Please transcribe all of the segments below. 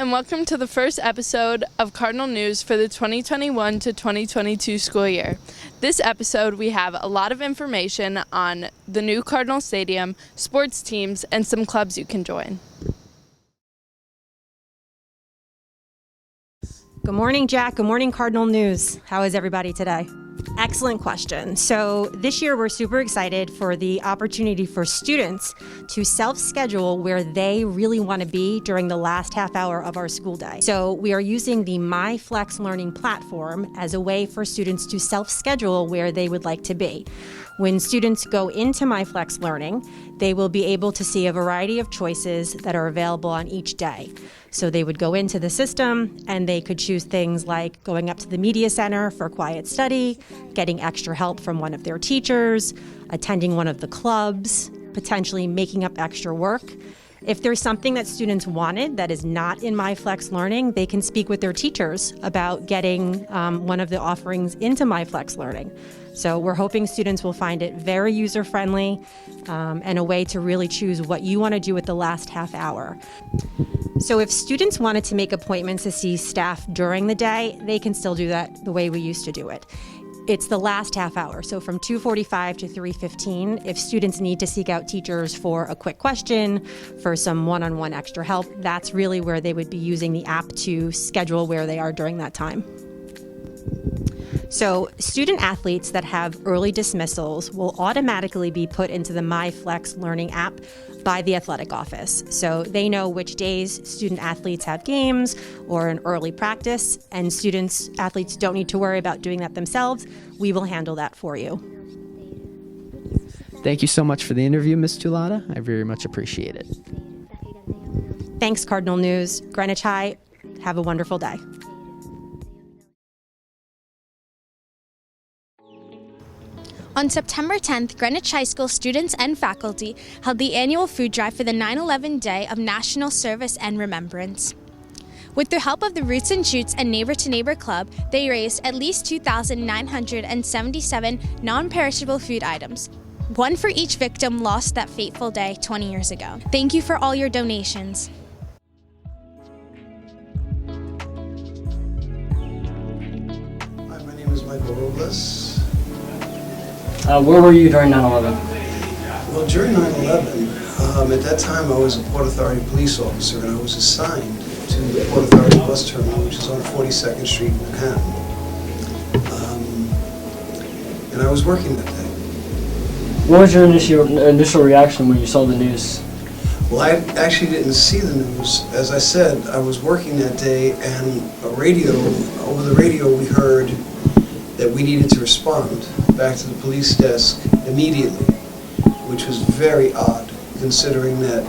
and welcome to the first episode of Cardinal News for the 2021 to 2022 school year. This episode, we have a lot of information on the new Cardinal Stadium, sports teams, and some clubs you can join. Good morning, Jack. Good morning, Cardinal News. How is everybody today? Excellent question. So this year we're super excited for the opportunity for students to self-schedule where they really want to be during the last half hour of our school day. So we are using the MyFlex Learning platform as a way for students to self-schedule where they would like to be. When students go into MyFlex Learning, they will be able to see a variety of choices that are available on each day. So they would go into the system and they could choose things like going up to the media center for quiet study, getting extra help from one of their teachers, attending one of the clubs, potentially making up extra work. If there's something that students wanted that is not in MyFlex Learning, they can speak with their teachers about getting one of the offerings into MyFlex Learning. So we're hoping students will find it very user-friendly and a way to really choose what you want to do with the last half hour. So if students wanted to make appointments to see staff during the day, they can still do that the way we used to do it. It's the last half hour, so from 2:45 to 3:15, if students need to seek out teachers for a quick question, for some one-on-one extra help, that's really where they would be using the app to schedule where they are during that time. So student athletes that have early dismissals will automatically be put into the MyFlex Learning app by the athletic office. So they know which days student athletes have games or an early practice, and athletes don't need to worry about doing that themselves. We will handle that for you. Thank you so much for the interview, Ms. Tulata. I very much appreciate it. Thanks, Cardinal News. Greenwich High, have a wonderful day. On September 10th, Greenwich High School students and faculty held the annual food drive for the 9/11 Day of National Service and Remembrance. With the help of the Roots and Shoots and Neighbor to Neighbor Club, they raised at least 2,977 non-perishable food items, one for each victim lost that fateful day 20 years ago. Thank you for all your donations. Hi, my name is Michael Rhodes. Where were you during 9/11? Well, during 9/11, at that time I was a Port Authority police officer, and I was assigned to the Port Authority bus terminal, which is on 42nd Street in Manhattan. And I was working that day. What was your initial reaction when you saw the news? Well, I actually didn't see the news. As I said, I was working that day, and over the radio we heard that we needed to respond back to the police desk immediately, which was very odd, considering that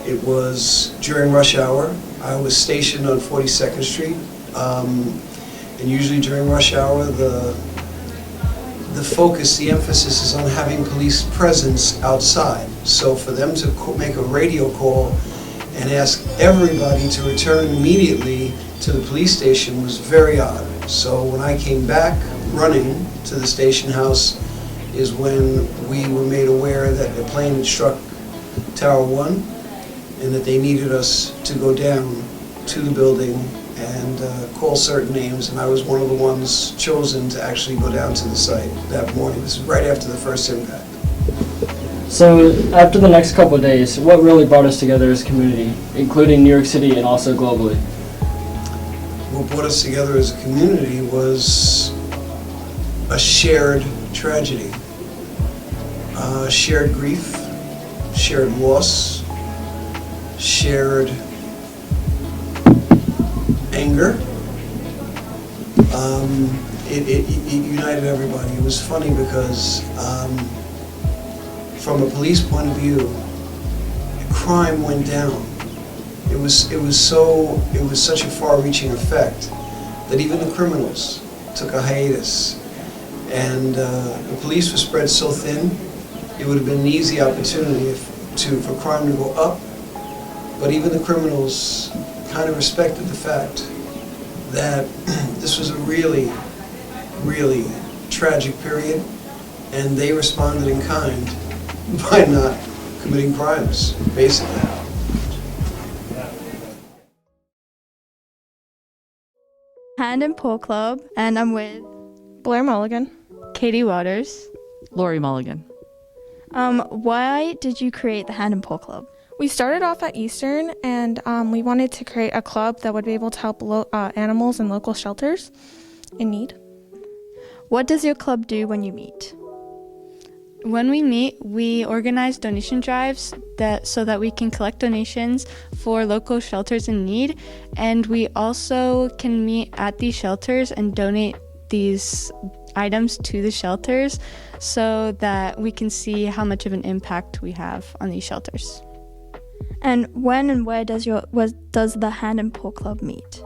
it was during rush hour. I was stationed on 42nd Street, and usually during rush hour, the focus, the emphasis is on having police presence outside. So for them to make a radio call and ask everybody to return immediately to the police station was very odd. So when I came back running to the station house is when we were made aware that a plane had struck Tower 1 and that they needed us to go down to the building and call certain names, and I was one of the ones chosen to actually go down to the site that morning. This was right after the first impact. So after the next couple of days, what really brought us together as a community, including New York City and also globally? What brought us together as a community was a shared tragedy, shared grief, shared loss, shared anger. It united everybody. It was funny because from a police point of view, crime went down. It was such a far-reaching effect that even the criminals took a hiatus, and the police were spread so thin. It would have been an easy opportunity for crime to go up, but even the criminals kind of respected the fact that this was a really, really tragic period, and they responded in kind by not committing crimes, basically. Hand and Pull Club, and I'm with Blair Mulligan. Katie Waters. Lori Mulligan. Why did you create the Hand and Pull Club? We started off at Eastern, and we wanted to create a club that would be able to help animals in local shelters in need. What does your club do when you meet? When we meet, we organize donation drives so that we can collect donations for local shelters in need, and we also can meet at these shelters and donate these items to the shelters so that we can see how much of an impact we have on these shelters. And when and where does the Hand and Pull Club meet?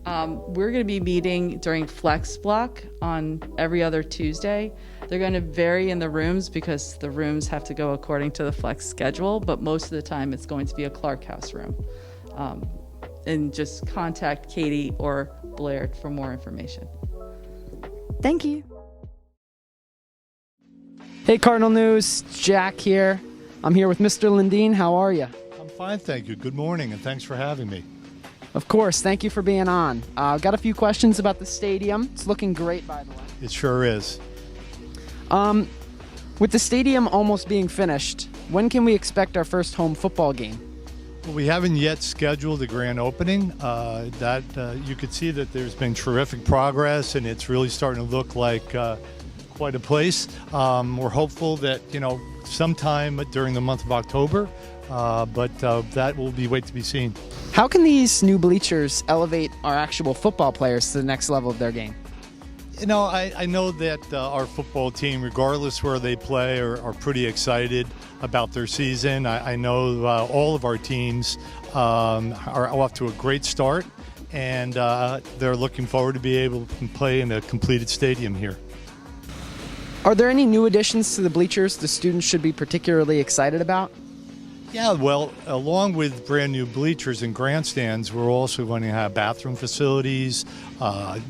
We're going to be meeting during Flex Block on every other Tuesday. They're going to vary in the rooms because the rooms have to go according to the Flex schedule, but most of the time it's going to be a Clark House room. And just contact Katie or Blair for more information. Thank you. Hey, Cardinal News, Jack here. I'm here with Mr. Lindeen. How are you? I'm fine, thank you. Good morning, and thanks for having me. Of course, thank you for being on. I've got a few questions about the stadium. It's looking great, by the way. It sure is. With the stadium almost being finished, when can we expect our first home football game? Well, we haven't yet scheduled the grand opening. You could see that there's been terrific progress, and it's really starting to look like quite a place. We're hopeful that, sometime during the month of October, but that will be wait to be seen. How can these new bleachers elevate our actual football players to the next level of their game? I know that our football team, regardless where they play, are pretty excited about their season. I know all of our teams are off to a great start, and they're looking forward to be able to play in a completed stadium here. Are there any new additions to the bleachers the students should be particularly excited about? Yeah, well, along with brand new bleachers and grandstands, we're also going to have bathroom facilities.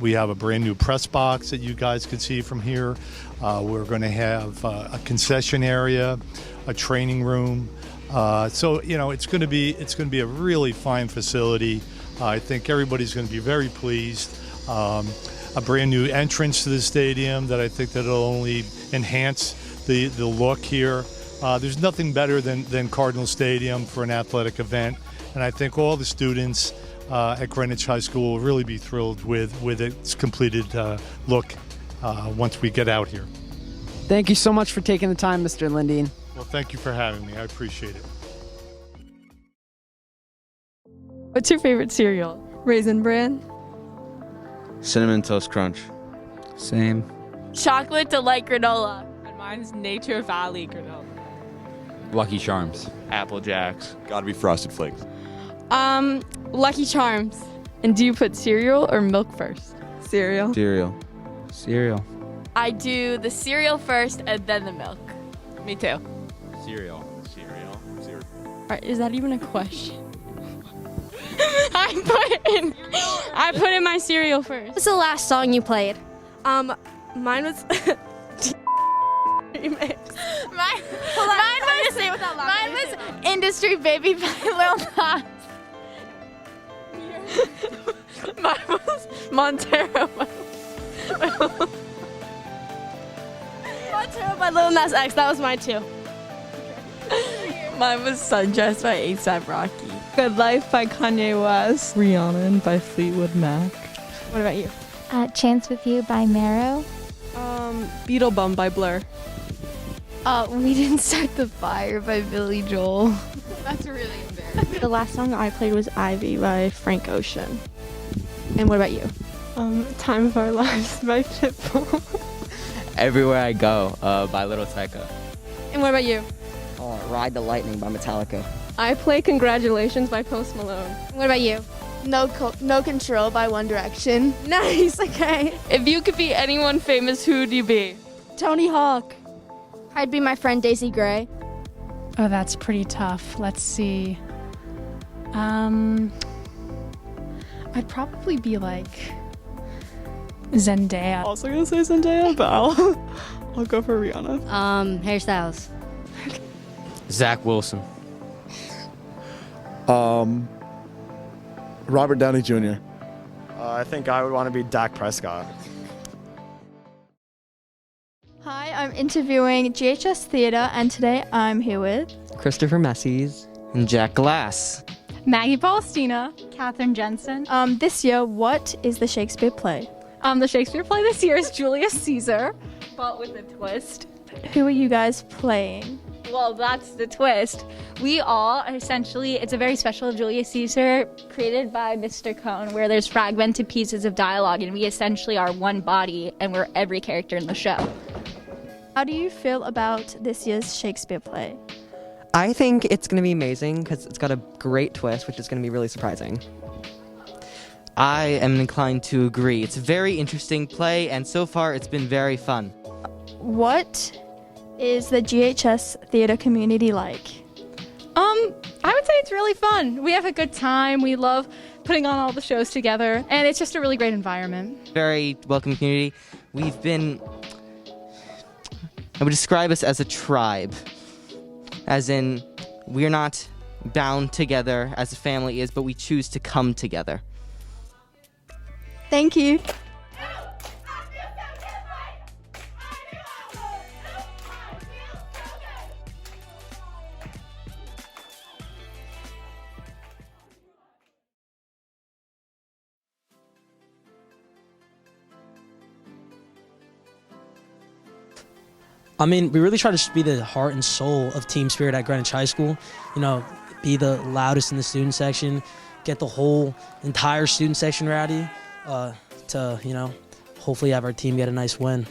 We have a brand new press box that you guys can see from here. We're going to have a concession area, a training room. So it's going to be a really fine facility. I think everybody's going to be very pleased. A brand new entrance to the stadium that I think that'll only enhance the look here. There's nothing better than Cardinal Stadium for an athletic event, and I think all the students at Greenwich High School will really be thrilled with its completed look once we get out here. Thank you so much for taking the time, Mr. Lindeen. Well, thank you for having me. I appreciate it. What's your favorite cereal? Raisin Bran. Cinnamon Toast Crunch. Same. Chocolate Delight granola. And mine's Nature Valley granola. Lucky Charms. Apple Jacks. Gotta be Frosted Flakes. Lucky Charms. And do you put cereal or milk first? Cereal. Cereal. I do the cereal first and then the milk. Me too. Cereal. Alright, is that even a question? I put in my cereal first. What's the last song you played? Mine was Mine was Industry Baby by Lil Nas. Mine was Montero by Lil Nas X. That was mine too. Mine was Sundress by A$AP Rocky. Good Life by Kanye West. Rhiannon by Fleetwood Mac. What about you? Chance With You by Marrow. Beetle Bum by Blur. We Didn't Start the Fire by Billy Joel. That's really embarrassing. the last song I played was Ivy by Frank Ocean. And what about you? Time of Our Lives by Pitbull. Everywhere I Go by Little Tyka. And what about you? Ride the Lightning by Metallica. I play Congratulations by Post Malone. What about you? No Control by One Direction. Nice, okay. If you could be anyone famous, who would you be? Tony Hawk. I'd be my friend Daisy Gray. Oh, that's pretty tough. Let's see. I'd probably be like Zendaya. Also gonna say Zendaya, but I'll go for Rihanna. Harry Styles. Zach Wilson. Robert Downey Jr. I think I would want to be Dak Prescott. Hi, I'm interviewing GHS Theater, and today I'm here with Christopher Messies and Jack Glass. Maggie Balstina. Catherine Jensen. This year, what is the Shakespeare play? The Shakespeare play this year is Julius Caesar, but with a twist. Who are you guys playing? Well, that's the twist. We all essentially, it's a very special Julius Caesar created by Mr. Cohn, where there's fragmented pieces of dialogue, and we essentially are one body, and we're every character in the show. How do you feel about this year's Shakespeare play? I think it's going to be amazing because it's got a great twist, which is going to be really surprising. I am inclined to agree. It's a very interesting play, and so far it's been very fun. What is the GHS theater community like? I would say it's really fun. We have a good time. We love putting on all the shows together, and it's just a really great environment. Very welcome community. I would describe us as a tribe, as in we're not bound together as a family is, but we choose to come together. Thank you. I mean, we really try to be the heart and soul of team spirit at Greenwich High School. You know, be the loudest in the student section, get the whole entire student section rowdy to, you know, hopefully have our team get a nice win.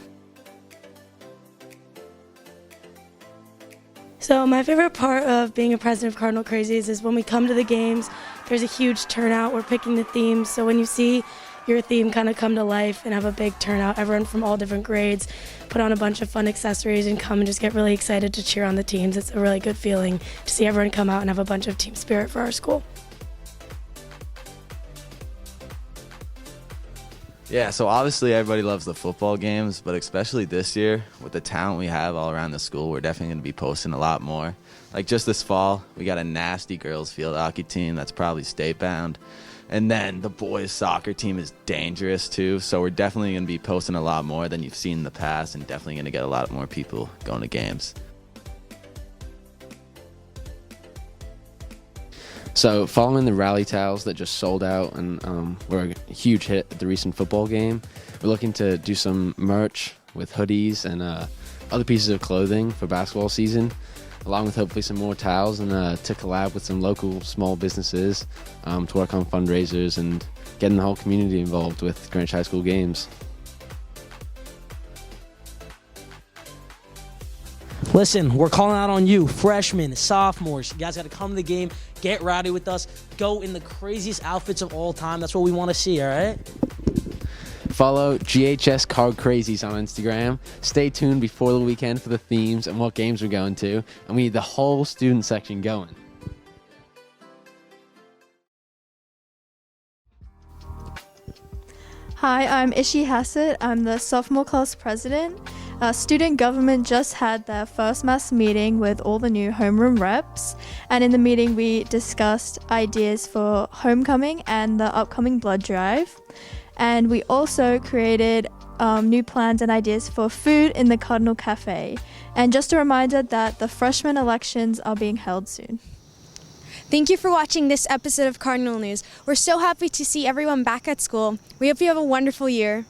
So my favorite part of being a president of Cardinal Crazies is when we come to the games, there's a huge turnout. We're picking the themes. So when you see your theme kind of come to life and have a big turnout, everyone from all different grades put on a bunch of fun accessories and come and just get really excited to cheer on the teams. It's a really good feeling to see everyone come out and have a bunch of team spirit for our school. Yeah, so obviously everybody loves the football games, but especially this year with the talent we have all around the school, we're definitely going to be posting a lot more. Like just this fall, we got a nasty girls field hockey team that's probably state bound. And then the boys soccer team is dangerous too, so we're definitely going to be posting a lot more than you've seen in the past, and definitely going to get a lot more people going to games. So following the rally towels that just sold out and were a huge hit at the recent football game, we're looking to do some merch with hoodies and other pieces of clothing for basketball season, along with hopefully some more towels, and to collab with some local small businesses to work on fundraisers and getting the whole community involved with Greenwich High School games. Listen, we're calling out on you, freshmen, sophomores. You guys got to come to the game, get rowdy with us, go in the craziest outfits of all time. That's what we want to see, all right? Follow GHS Card Crazies on Instagram. Stay tuned before the weekend for the themes and what games we're going to. And we need the whole student section going. Hi, I'm Ishi Hassett. I'm the sophomore class president. Student government just had their first mass meeting with all the new homeroom reps, and in the meeting we discussed ideas for homecoming and the upcoming blood drive, and we also created new plans and ideas for food in the Cardinal Cafe. And just a reminder that the freshman elections are being held soon. Thank you for watching this episode of Cardinal News. We're so happy to see everyone back at school. We hope you have a wonderful year.